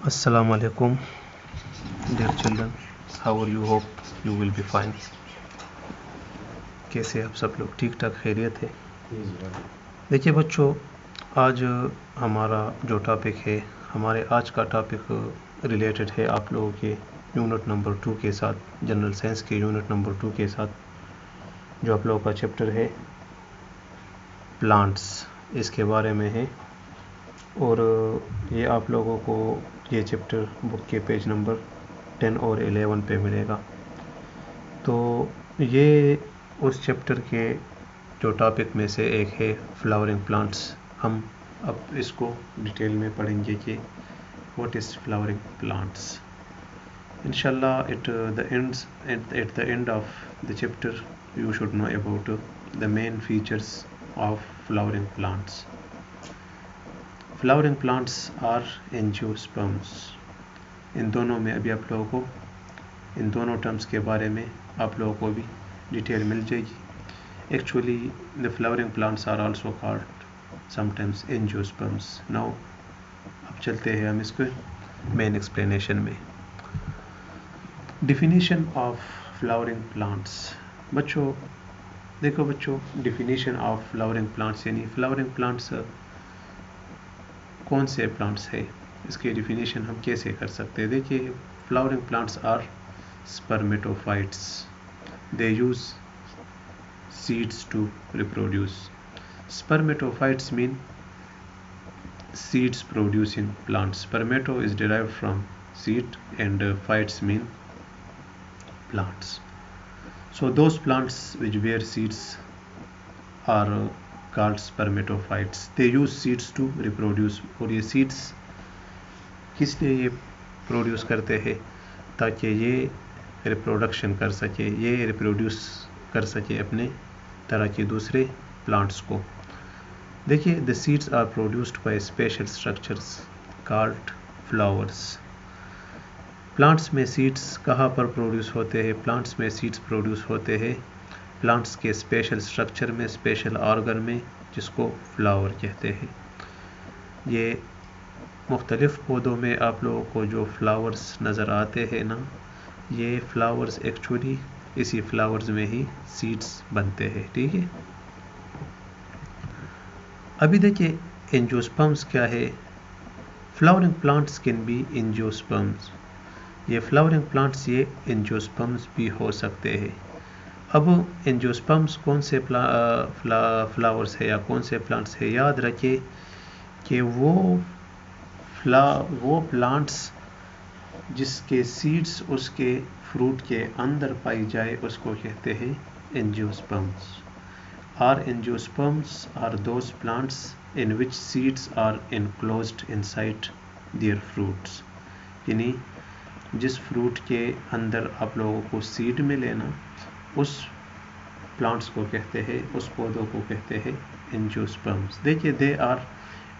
Assalamu alaikum, dear children. How are you? Hope you will be fine. कैसे आप सब लोग ठीक ठाक खैरियत है? देखिए बच्चों, आज हमारा जो टॉपिक है, हमारे आज का टॉपिक रिलेटेड है आप लोगों के यूनिट नंबर 2 के साथ, जनरल साइंस के यूनिट नंबर 2 के साथ, जो आप लोगों का चैप्टर है प्लांट्स, इसके बारे में है। और ये आप लोगों को ये चैप्टर बुक के पेज नंबर 10 और 11 पे मिलेगा। तो ये उस चैप्टर के जो टॉपिक में से एक है फ्लावरिंग प्लांट्स। हम अब इसको डिटेल में पढ़ेंगे कि व्हाट इज़ फ्लावरिंग प्लांट्स। इंशाल्लाह eight the end of the chapter you should know about the main features of flowering plants. Flowering plants are angiosperms. इन दोनों में अभी आप लोगों को इन दोनों टर्म्स के बारे में आप लोगों को भी डिटेल मिल जाएगी। Actually the flowering plants are also called sometimes angiosperms. Now अब चलते हैं हम इसको मेन एक्सप्लेनेशन में। Definition of flowering plants. बच्चों देखो बच्चों, डिफिनीशन ऑफ फ्लावरिंग प्लांट्स यानी फ्लावरिंग प्लांट्स कौन से प्लांट्स है, इसकी डिफिनीशन हम कैसे कर सकते हैं। देखिए, flowering plants are spermatophytes, they use seeds to reproduce. Spermatophytes mean seeds producing plants. Spermato is derived from seed and phytes mean plants. So those plants which bear seeds are called spermatophytes. They use seeds to reproduce. और ये seeds किस लिए ये produce करते हैं? ताकि ये reproduction कर सके, ये रिप्रोड्यूस कर सके अपने तरह के दूसरे प्लांट्स को। देखिए, the seeds are produced by special structures called flowers. Plants में सीड्स कहाँ पर प्रोड्यूस होते हैं? प्लांट्स में सीड्स प्रोड्यूस होते हैं प्लांट्स के स्पेशल स्ट्रक्चर में, स्पेशल ऑर्गन में, जिसको फ्लावर कहते हैं। ये मुख्तलिफ पौधों में आप लोगों को जो फ्लावर्स नज़र आते हैं ना, ये फ्लावर्स एक्चुअली इसी फ्लावर्स में ही सीड्स बनते हैं। ठीक है, अभी देखिए एंजियोस्पर्म्स क्या है। Flowering plants can be angiosperms. ये फ्लावरिंग प्लांट्स ये एंजियोस्पर्म्स भी हो सकते हैं। अब एंजियोस्पर्म्स कौन से फ्लावर्स है या कौन से प्लांट्स है? याद रखिए कि वो प्लांट्स जिसके सीड्स उसके फ्रूट के अंदर पाई जाए उसको कहते हैं angiosperms. Our angiosperms are those plants in which seeds are enclosed inside their fruits. यानी जिस फ्रूट के अंदर आप लोगों को सीड मिले ना, उस प्लांट्स को कहते हैं, उस पौधों को कहते हैं एंजियोस्पर्म्स। देखिए, they are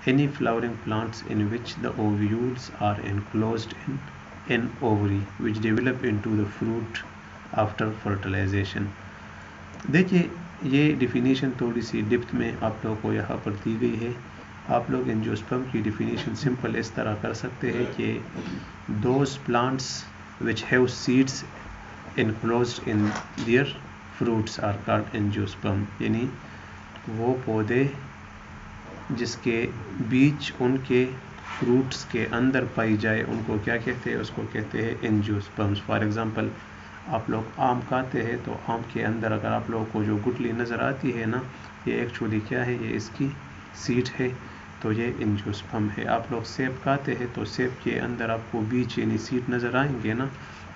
any flowering plants in which the ovules are enclosed in an ovary which develop into the fruit after fertilization. देखिए, ये डिफिनीशन थोड़ी सी डिप्थ में आप लोगों को यहाँ पर दी गई है। आप लोग एंजियोस्पर्म की डिफिनीशन सिंपल इस तरह कर सकते हैं कि those plants which have seeds enclosed in their fruits are called angiosperm. यानी वो पौधे जिसके बीज उनके फ्रूट्स के अंदर पाई जाए उनको क्या कहते हैं? उसको कहते हैं एंजियोस्पर्म्स। फॉर एग्जांपल, आप लोग आम खाते हैं तो आम के अंदर अगर आप लोगों को जो गुठली नज़र आती है ना, ये एक्चुअली क्या है? ये इसकी सीड है, तो ये एंजियोस्पर्म है। आप लोग सेब खाते हैं तो सेब के अंदर आपको बीज यानी सीड नज़र आएंगे ना,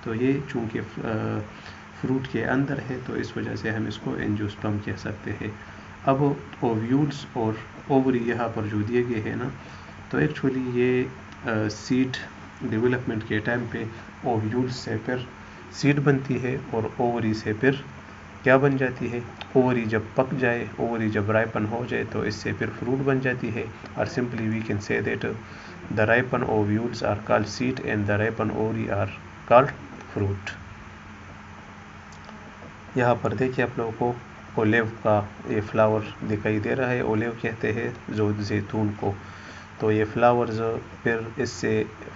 तो ये चूँकि फ्रूट के अंदर है तो इस वजह से हम इसको एंजियोस्पर्म कह सकते हैं। अब ओव्यूल्स और ओवरी यहाँ पर जो दिए गए हैं ना, तो एक्चुअली ये सीड डेवलपमेंट के टाइम पे ओव्यूल्स से फिर सीड बनती है और ओवरी से फिर क्या बन जाती है? ओवरी जब पक जाए, ओवरी जब राइपन हो जाए तो इससे फिर फ्रूट बन जाती है। और simply we can say that the ripen ovules are called seed and the ripen ovary are called fruit. यहाँ पर देखिए आप लोगों को ओलिव का ये फ्लावर दिखाई दे रहा है। ओलिव कहते हैं जो जैतून को। तो ये फ्लावर्स फिर इससे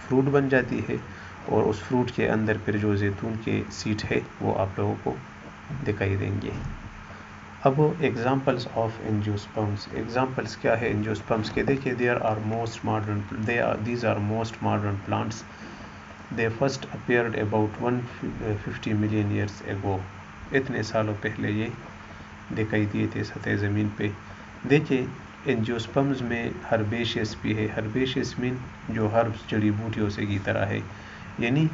फ्रूट बन जाती है और उस फ्रूट के अंदर फिर जो जैतून के सीड है वो आप लोगों को दिखाई देंगे। अब एग्जांपल्स ऑफ एंजियोस्पर्म्स, एग्जांपल्स क्या है एंजियोस्पर्म्स के? देखिए, these are most modern plants. They first appeared about 150 million years ago. इतने सालों पहले ये दिखाई दिए थे सतह ज़मीन पे। देखिए, एंजियोस्पर्म्स में हर्बेशियस भी है। हर्बेशियस मीन जो हर्ब्स जड़ी बूटियों से की तरह है, यानी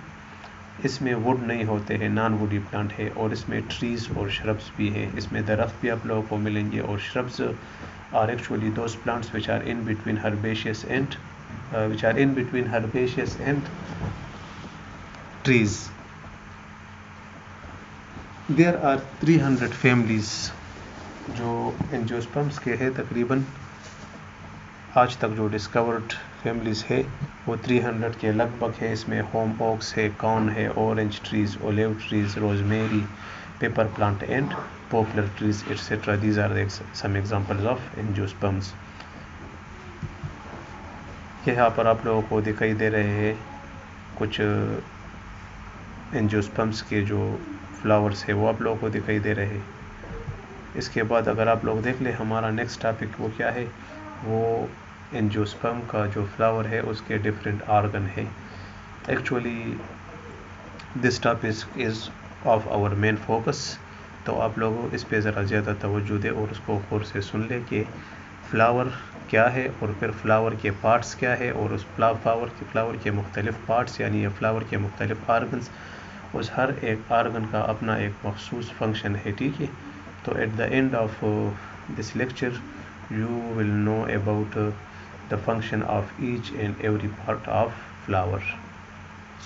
इसमें वुड नहीं होते हैं, नॉन वुडी प्लांट है। और इसमें ट्रीज और श्रब्स भी है, इसमें दरख्त भी आप लोगों को मिलेंगे। और shrubs are actually those plants which are in between herbaceous and trees. There are 300 families जो एंजियोस्पर्म्स के हैं। तकरीबन आज तक जो डिस्कवर्ड फैमिलीज है वो 300 के लगभग है। इसमें होम ओक्स है, कॉर्न है, orange trees, olive trees, rosemary, paper plant and popular trees etcetera. These are some examples of angiosperms. यहाँ पर आप लोगों को दिखाई दे रहे हैं कुछ एंजियोस्पर्म्स के जो फ्लावर्स है वो आप लोगों को दिखाई दे रहे हैं। इसके बाद अगर आप लोग देख ले, हमारा नेक्स्ट टॉपिक वो क्या है, वो एंजियोस्पर्म का जो फ्लावर है उसके डिफरेंट ऑर्गन है। Actually this topic is of our main focus, तो आप लोग इस पे ज़रा ज़्यादा तवज्जो दें और उसको गौर से सुन ले कि फ्लावर क्या है और फिर फ्लावर के पार्ट्स क्या है और उस फ्लावर के मुख्तलिफ पार्ट्स यानी फ्लावर के मुख्तलिफ ऑर्गन्स, उस हर एक आर्गन का अपना एक मखसूस फंक्शन है, ठीक है। तो at the end of this lecture you will know about the function of each and every part of flower.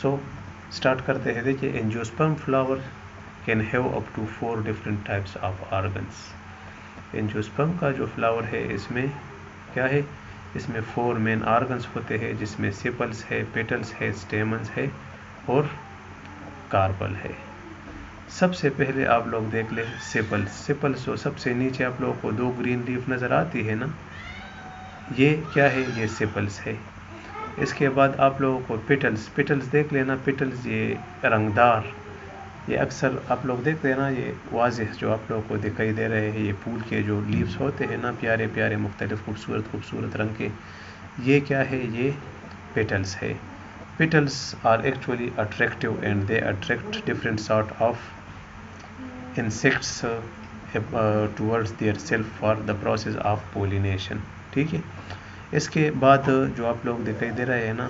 So start करते हैं। देखिए, angiosperm flower can have up to 4 different types of organs. Angiosperm का जो flower है इसमें क्या है, इसमें 4 मेन ऑर्गन्स होते हैं, जिसमें सेपल्स है, पेटल्स है, स्टेमन्स है और कार्पल है। सबसे पहले आप लोग देख ले सेपल्स जो सबसे नीचे आप लोगों को 2 ग्रीन लीफ नज़र आती है ना, ये क्या है, ये सेपल्स है। इसके बाद आप लोगों को पेटल्स देख लेना। पेटल्स ये रंगदार, ये अक्सर आप लोग देखते हैं ना, ये वाज़ेह जो आप लोगों को दिखाई दे रहे हैं, ये फूल के जो लीव्स होते हैं ना, प्यारे प्यारे मुख्तलिफ खूबसूरत रंग के, ये क्या है, ये पेटल्स है। Petals are actually attractive and they attract different sort of insects towards their self for the process of pollination, ठीक है। इसके बाद जो आप लोग दिखाई दे रहे हैं ना,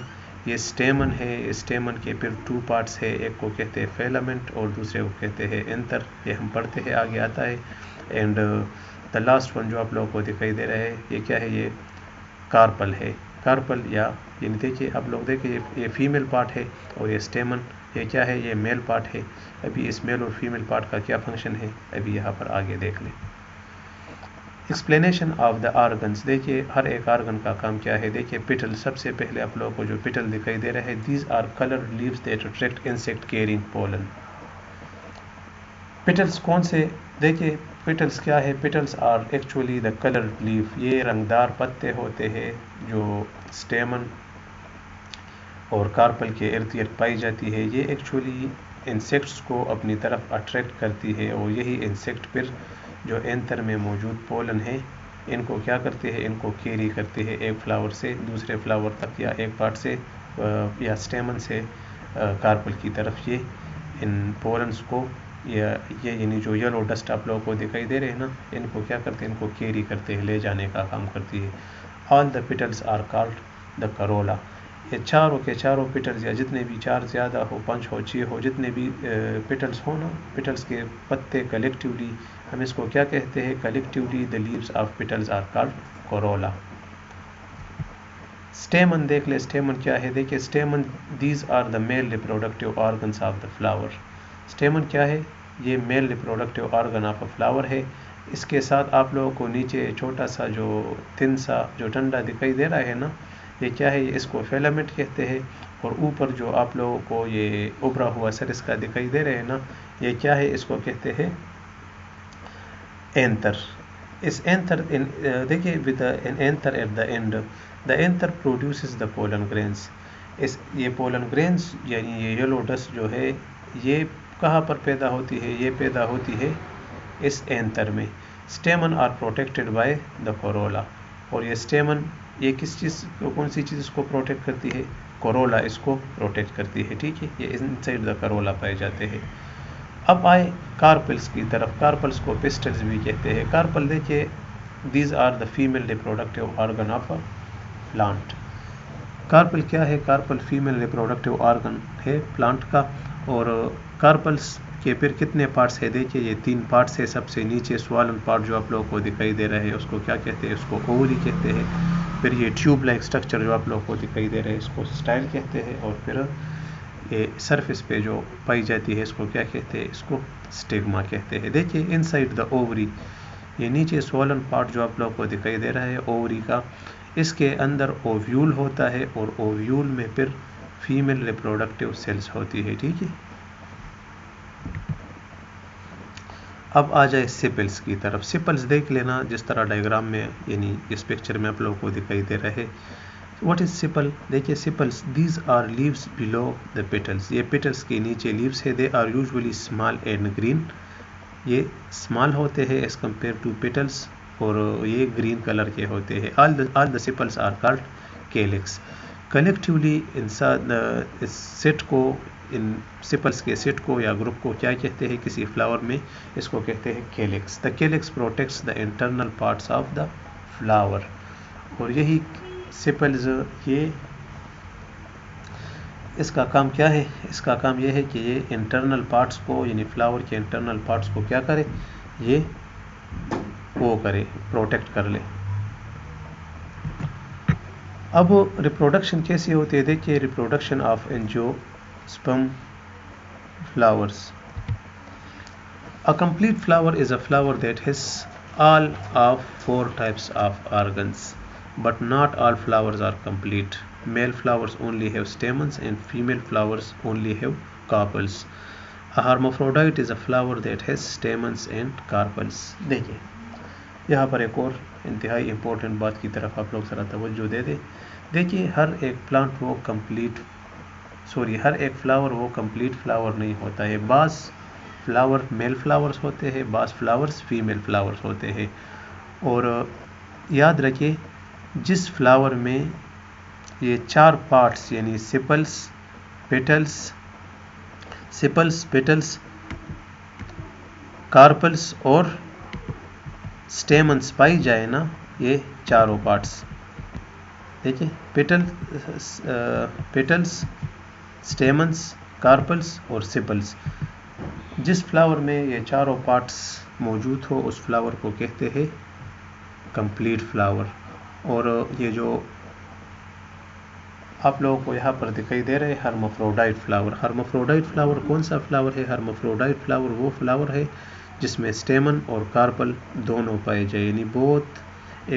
ये स्टेमन है। स्टेमन के फिर 2 पार्ट्स है, एक को कहते हैं फिलामेंट और दूसरे को कहते हैं एंथर। ये हम पढ़ते हैं, आगे आता है। एंड द लास्ट वन जो आप लोगों को दिखाई दे रहा है, ये क्या है, ये कार्पल है। कार्पल या यानी देखिए, आप लोग देखिए, ये फीमेल पार्ट है और ये स्टेमन ये क्या है, ये मेल पार्ट है। अभी इस मेल और फीमेल पार्ट का क्या फंक्शन है, अभी यहाँ पर आगे देख लें। एक्सप्लेनेशन ऑफ द ऑर्गन्स, देखिए हर एक ऑर्गन का काम क्या है। देखिए, पिटल, सबसे पहले आप लोगों को जो पिटल दिखाई दे रहा है, these are coloured leaves that attract insect carrying pollen. Petals कौन से, देखिए पिटल्स क्या है, petals are actually the coloured leaf. ये रंगदार पत्ते होते हैं जो स्टेमन और कार्पल के इर्द गिर्द पाई जाती है। ये एक्चुअली इंसेक्ट्स को अपनी तरफ अट्रैक्ट करती है और यही इंसेक्ट फिर जो एंथर में मौजूद पोलन है, इनको क्या करते हैं, इनको कैरी करते हैं एक फ्लावर से दूसरे फ्लावर तक, या एक पार्ट से या स्टेमन से कार्पल की तरफ। ये इन पोलन्स को ये यानी जो येलो डस्ट आप लोगों को दिखाई दे रहे हैं ना, इनको क्या करते हैं, इनको कैरी करते हैं, ले जाने का काम करती है। All the petals are called the corolla. ये चारों के चारों पिटल्स, या जितने भी 4 ज़्यादा हो, 5 हो, 6 हो, जितने भी पिटल्स हो ना, पिटल्स के पत्ते कलेक्टिवली, हम इसको क्या कहते हैं, collectively the leaves of petals are called corolla. Stamen देख ले, स्टेमन क्या है, देखिए stamen, these are the male reproductive organs of the flower. Stamen क्या है, ये male reproductive organ of a flower है। इसके साथ आप लोगों को नीचे छोटा सा जो थिन सा जो डंडा दिखाई दे रहा है ना, ये क्या है, इसको फिलामेंट कहते हैं। और ऊपर जो आप लोगों को ये उभरा हुआ सर इसका दिखाई दे रहे हैं ना, ये क्या है, इसको कहते हैं एंथर। इस एंथर देखिए with an anther eight the and, the anther produces the pollen grains. ये पोलन ग्रेन्स यानी ये येलो डस्ट जो है ये कहाँ पर पैदा होती है, ये पैदा होती है इस एंथर में। Stamen are protected by the corolla, और ये स्टेमन ये किस चीज़ को, कौन सी चीज़ इसको प्रोटेक्ट करती है, कोरोला इसको प्रोटेक्ट करती है, ठीक है, ये इनसाइड द कोरोला पाए जाते हैं। अब आए कार्पल्स की तरफ, कार्पल्स को पिस्टल्स भी कहते हैं। कार्पल देखिए these are the female reproductive organ of a plant. Carpel क्या है, कार्पल फीमेल रिप्रोडक्टिव ऑर्गन है प्लांट का। और कार्पल्स के फिर कितने पार्ट्स है, देखिए ये 3 पार्ट्स है। सबसे नीचे स्वालन पार्ट जो आप लोगों को दिखाई दे रहा है उसको क्या कहते हैं, उसको ओवरी कहते हैं। फिर ये ट्यूब लाइक स्ट्रक्चर जो आप लोगों को दिखाई दे रहा है इसको स्टाइल कहते हैं। और फिर ये सरफेस पे जो पाई जाती है इसको क्या कहते हैं, इसको स्टिग्मा कहते हैं। देखिए इनसाइड द ओवरी, ये नीचे स्वॉलन पार्ट जो आप लोगों को दिखाई दे रहा है ओवरी का, इसके अंदर ओव्यूल होता है और ओव्यूल में फिर फीमेल रिप्रोडक्टिव सेल्स होती है, ठीक है। अब आ जाए सिपल्स की तरफ। सिपल्स देख लेना जिस तरह डायग्राम में यानी इस पिक्चर में आप लोगों को दिखाई दे रहा है। व्हाट इज सिपल, देखिए sepals these are leaves below the petals, ये पेटल्स के नीचे लीव्स है। They are usually small and green, ये स्मॉल होते हैं एज कम्पेयर टू पेटल्स, और ये ग्रीन कलर के होते हैं। All the sepals are called calyx. Collectively इन सेट को, इन सिपल्स के सेट को या ग्रुप को क्या कहते हैं किसी फ्लावर में, इसको कहते हैं केलिक्स। The केलिक्स protects the internal parts of the flower, और यही सिपल्स ये इसका काम क्या है, इसका काम ये है कि ये इंटरनल पार्ट्स को यानी फ्लावर के इंटरनल पार्ट्स को क्या करे, ये वो करे, प्रोटेक्ट कर ले। अब रिप्रोडक्शन कैसी होती है, देखिए reproduction of angiosperm flowers. A complete flower is a flower that has all of 4 types of organs, but not all flowers are complete. Male flowers only have stamens and female flowers only have carpels. A hermaphrodite is a flower that has stamens and carpels. देखिए यहाँ पर एक और इंतहाई important बात की तरफ आप लोग ज़रा तवज्जो दे दें। देखिए हर एक प्लांट वो हर एक फ्लावर वो कंप्लीट फ्लावर नहीं होता है। बाज़ फ्लावर मेल फ्लावर्स होते हैं, बाज़ फ्लावर्स फीमेल फ्लावर्स होते हैं। और याद रखिए जिस फ्लावर में ये 4 पार्ट्स यानी सिपल्स, पेटल्स, कार्पल्स और स्टेमन्स पाई जाए ना, ये चारों पार्ट्स देखिए पेटल्स, स्टेमन्स, कार्पल्स और सिपल्स, जिस फ्लावर में ये चारों पार्ट्स मौजूद हो उस फ्लावर को कहते हैं कंप्लीट फ्लावर। और ये जो आप लोगों को यहाँ पर दिखाई दे रहे हैं हर्माफ्रोडाइट फ्लावर, हर्माफ्रोडाइट फ्लावर कौन सा फ्लावर है, हर्माफ्रोडाइट फ्लावर वो फ्लावर है जिसमें स्टेमन और कार्पल दोनों पाए जाए, यानी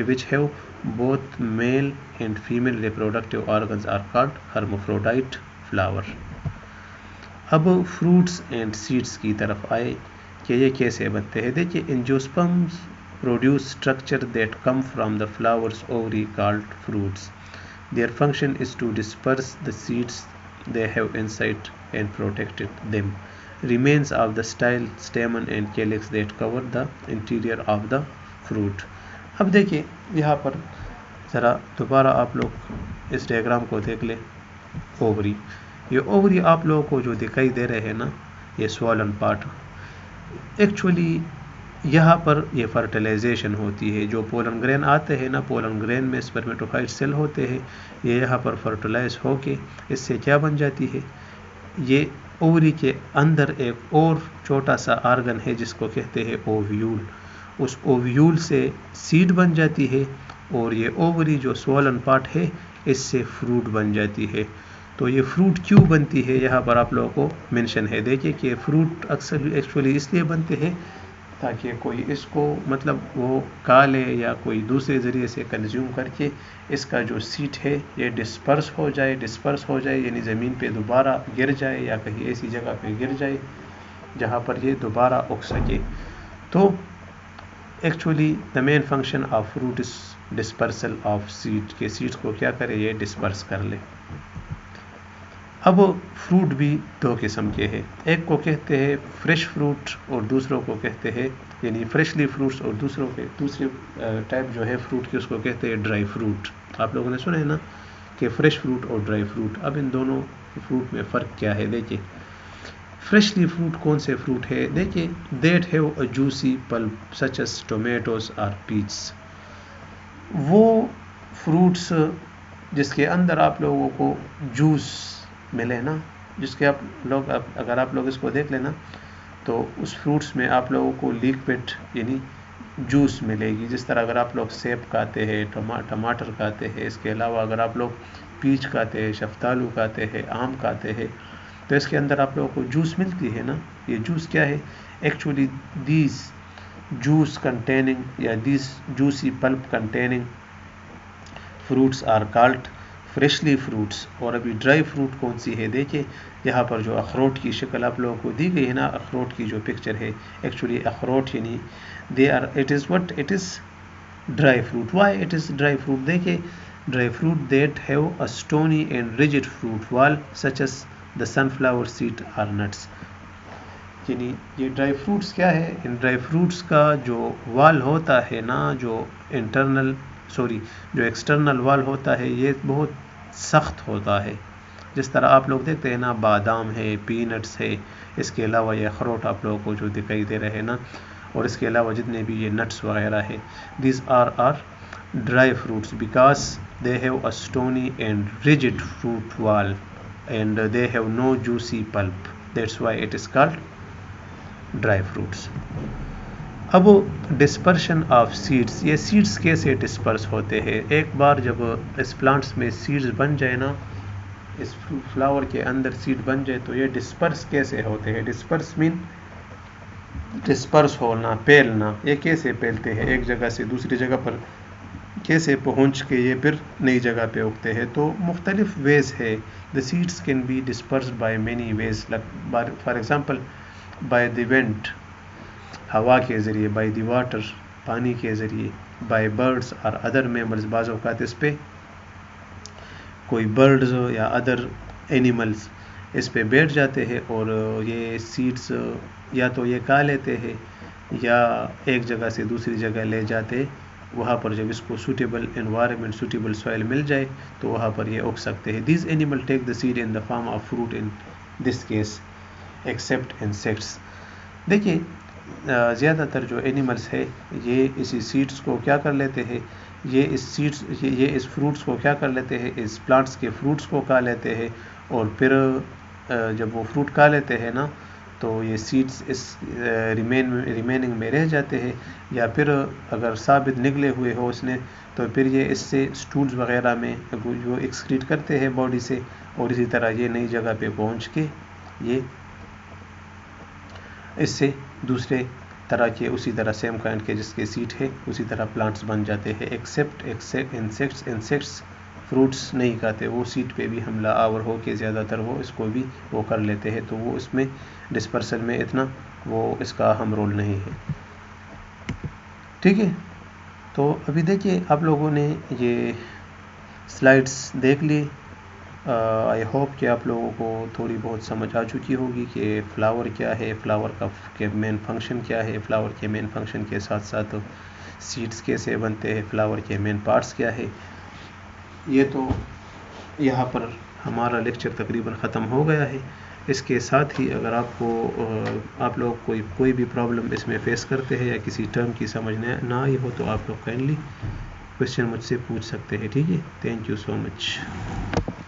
which have both male and female reproductive organs are called hermaphrodite flower. अब फ्रूट्स एंड सीड्स की तरफ आए कि ये कैसे बनते हैं। देखिए angiosperms produce structure that come from the flowers ovary called fruits. Their function is to disperse the seeds they have inside and protected them. Remains of the style stamen and calyx that cover the interior of the fruit. अब देखिए यहाँ पर ज़रा दोबारा आप लोग इस diagram को देख लें। ओवरी, ये ओवरी आप लोगों को जो दिखाई दे रहे हैं ना, ये स्वॉलन पार्ट, एक्चुअली यहाँ पर ये फर्टिलाइजेशन होती है। जो पोलन ग्रेन आते हैं ना, पोलन ग्रेन में स्पर्मेटोफाइट सेल होते हैं, ये यहाँ पर फर्टिलाइज होके इससे क्या बन जाती है, ये ओवरी के अंदर एक और छोटा सा आर्गन है जिसको कहते हैं ओव्यूल। उस ओव्यूल से सीड बन जाती है और ये ओवरी जो स्वॉलन पार्ट है इससे फ्रूट बन जाती है। तो ये फ्रूट क्यों बनती है यहाँ पर आप लोगों को मेंशन है। देखिए कि फ्रूट अक्सर एक्चुअली इसलिए बनते हैं ताकि कोई इसको मतलब वो खा ले या कोई दूसरे ज़रिए से कंज्यूम करके इसका जो सीड है ये डिस्पर्स हो जाए यानी ज़मीन पे दोबारा गिर जाए या कहीं ऐसी जगह पे गिर जाए जहाँ पर ये दोबारा उग सके। तो actually the main function of fruit is dispersal of seed, के सीड्स को क्या करे, ये डिस्पर्स कर ले। अब फ्रूट भी दो किस्म के हैं, एक को कहते हैं फ्रेश फ्रूट और दूसरों को कहते हैं, यानी फ्रेशली फ्रूट्स, और दूसरे टाइप जो है फ्रूट की उसको कहते हैं ड्राई फ्रूट। आप लोगों ने सुना है ना कि फ्रेश फ्रूट और ड्राई फ्रूट। अब इन दोनों फ्रूट में फ़र्क क्या है, देखिए फ्रेशली फ्रूट कौन से फ्रूट है, देखिए that have a juicy pulp such as tomatoes और पीच। वो फ्रूट्स जिसके अंदर आप लोगों को जूस मिले ना, जिसके आप लोग अगर आप लोग इसको देख लेना तो उस फ्रूट्स में आप लोगों को लिक्विड यानी जूस मिलेगी। जिस तरह अगर आप लोग सेब खाते हैं, टमाटर खाते हैं, इसके अलावा अगर आप लोग पीच खाते हैं, शफ्तालू खाते हैं, आम खाते हैं, तो इसके अंदर आप लोगों को जूस मिलती है ना। ये जूस क्या है, एक्चुअली दीज जूस कंटेनिंग या these juicy pulp containing fruits are called freshly fruits. और अभी ड्राई फ्रूट कौन सी है, देखिए यहाँ पर जो अखरोट की शक्ल आप लोगों को दी गई है ना, अखरोट की जो पिक्चर है, एक्चुअली अखरोट यानी they are it is what it is dry fruit. Why it is dry fruit, देखिए dry fruit that have a stony and rigid fruit wall such as the sunflower seed are nuts. यानी ये dry fruits क्या है, in dry fruits का जो वाल होता है ना, जो जो एक्सटर्नल वाल होता है, ये बहुत सख्त होता है। जिस तरह आप लोग देखते हैं ना बादाम है, पीनट्स है, इसके अलावा ये अखरोट आप लोगों को जो दिखाई दे रहे हैं ना, और इसके अलावा जितने भी ये नट्स वगैरह है, this are dry fruits because they have a stony and rigid fruit wall and they have no juicy pulp, that's why it is called dry fruits. अब डिस्पर्शन ऑफ सीड्स, ये सीड्स कैसे disperse होते हैं, एक बार जब इस plants में seeds बन जाए ना, इस फ्लावर के अंदर सीड बन जाए, तो ये डिस्पर्स कैसे होते हैं। डिस्पर्स मीन डिस्पर्स होना, फैलना। ये कैसे फैलते हैं, एक जगह से दूसरी जगह पर कैसे पहुंच के ये फिर नई जगह पे उगते हैं। तो मुख्तलिफ वेज है। The seeds can be disperse by many ways, for example by the wind, हवा के ज़रिए, बाय द वाटर, पानी के ज़रिए, बाय बर्ड्स और अदर मेम्बर्स। बाज़ औक़ात इस पे कोई बर्ड्स या अदर एनिमल्स इस पे बैठ जाते हैं और ये सीड्स या तो ये खा लेते हैं या एक जगह से दूसरी जगह ले जाते, वहाँ पर जब इसको सूटेबल एनवायरनमेंट, सूटेबल सॉइल मिल जाए तो वहाँ पर ये उग सकते हैं। This animal take the seed in the form of fruit in this case except insects. देखिए ज़्यादातर जो एनिमल्स है ये इसी सीड्स को क्या कर लेते हैं, ये इस फ्रूट्स को क्या कर लेते हैं, इस प्लांट्स के फ्रूट्स को खा लेते हैं, और फिर जब वो फ्रूट खा लेते हैं ना, तो ये सीड्स इस रिमेनिंग में रह जाते हैं, या फिर अगर साबित निकले हुए हो उसने, तो फिर ये इससे स्टूल्स वगैरह में जो एक्सक्रीट करते हैं बॉडी से, और इसी तरह ये नई जगह पे पहुंच के ये इससे दूसरे तरह के उसी तरह सेम काइंड के जिसके सीड है उसी तरह प्लांट्स बन जाते हैं। एक्सेप्ट इंसेक्ट्स फ्रूट्स नहीं खाते, वो सीड पे भी हमला आवर हो के ज़्यादातर वो इसको भी वो कर लेते हैं, तो वो इसमें डिस्पर्सन में इतना वो इसका अहम रोल नहीं है। ठीक है, तो अभी देखिए आप लोगों ने ये स्लाइड्स देख ली। आई होप कि आप लोगों को थोड़ी बहुत समझ आ चुकी होगी कि फ्लावर क्या है, फ्लावर का के मेन फंक्शन क्या है, फ्लावर के मेन फंक्शन के साथ साथ सीड्स कैसे बनते हैं, फ्लावर के मेन पार्ट्स क्या है। ये तो यहाँ पर हमारा लेक्चर तकरीबन ख़त्म हो गया है। इसके साथ ही अगर आप लोग कोई भी प्रॉब्लम इसमें फेस करते हैं या किसी टर्म की समझ ना आई हो, तो आप लोग काइंडली क्वेश्चन मुझसे पूछ सकते हैं। ठीक है, थैंक यू सो मच।